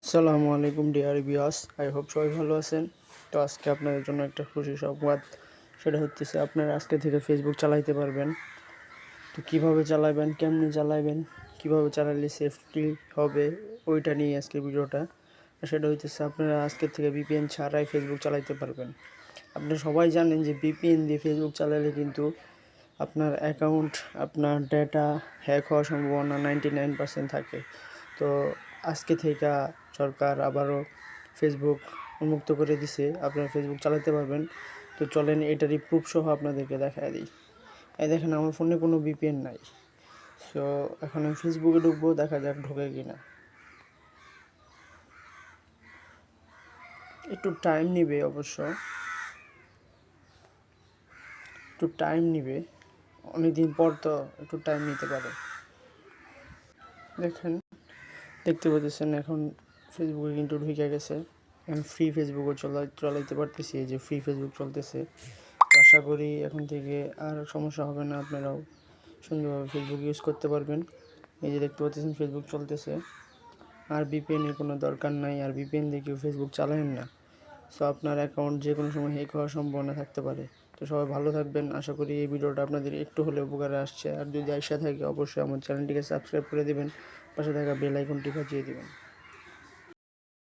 আসসালামু আলাইকুম dear viewers, I hope সবাই ভালো আছেন। তো আজকে আপনাদের জন্য একটা খুশি সংবাদ, সেটা হচ্ছে আপনারা আজকে থেকে ফেসবুক চালাইতে পারবেন। তো কীভাবে চালাবেন, কেমনি চালাবেন, কীভাবে চালালে সেফটি হবে, ওইটা নিয়ে আজকে ভিডিওটা। সেটা হচ্ছে আপনারা আজকে থেকে ভিপিএন ছাড়াই ফেসবুক চালাইতে পারবেন। আপনারা সবাই জানেন যে ভিপিএন দিয়ে ফেসবুক চালালে কিন্তু আপনার অ্যাকাউন্ট, আপনার ডেটা হ্যাক হওয়ার সম্ভাবনা 99% থাকে। তো আজকে থেকে সরকার আবারও ফেসবুক উন্মুক্ত করে দিছে, আপনারা ফেসবুক চালাতে পারবেন। তো চলেন এটারই প্রুফ সহ আপনাদেরকে দেখায় দিই। এই দেখেন, আমার ফোনে কোনো ভিপিএন নাই। সো এখন আমি ফেসবুকে ঢুকবো, দেখা যাক ঢোকে কিনা। একটু টাইম নিবে, অবশ্য একটু টাইম নিবে, অনেকদিন পর তো একটু টাইম নিতে পারে। দেখতে পাচ্ছেন এখন ফেসবুকে কিন্তু ঢুকে গেছে। এখন ফ্রি ফেসবুকও চালাইতে পারতেছি, এই যে ফ্রি ফেসবুক চলতেছে। আশা করি এখন থেকে আর সমস্যা হবে না, আপনারাও সুন্দরভাবে ফেসবুক ইউজ করতে পারবেন। এই যে দেখতে পাচ্ছেন ফেসবুক চলতেছে, আর ভিপিএনের কোনো দরকার নাই, আর ভিপিএন দিয়ে কেউ ফেসবুক চালায়েন না। সো আপনার অ্যাকাউন্ট যে কোনো সময় হ্যাক হওয়ার সম্ভাবনা থাকতে পারে। তো সবাই ভালো থাকবেন। আশা করি এই ভিডিওটা আপনাদের একটু হলেও উপকারে আসছে। আর যদি আইসা থাকে, অবশ্যই আমার চ্যানেলটিকে সাবস্ক্রাইব করে দেবেন, পাশে থাকা বেল আইকনটি বাজিয়ে দেবেন।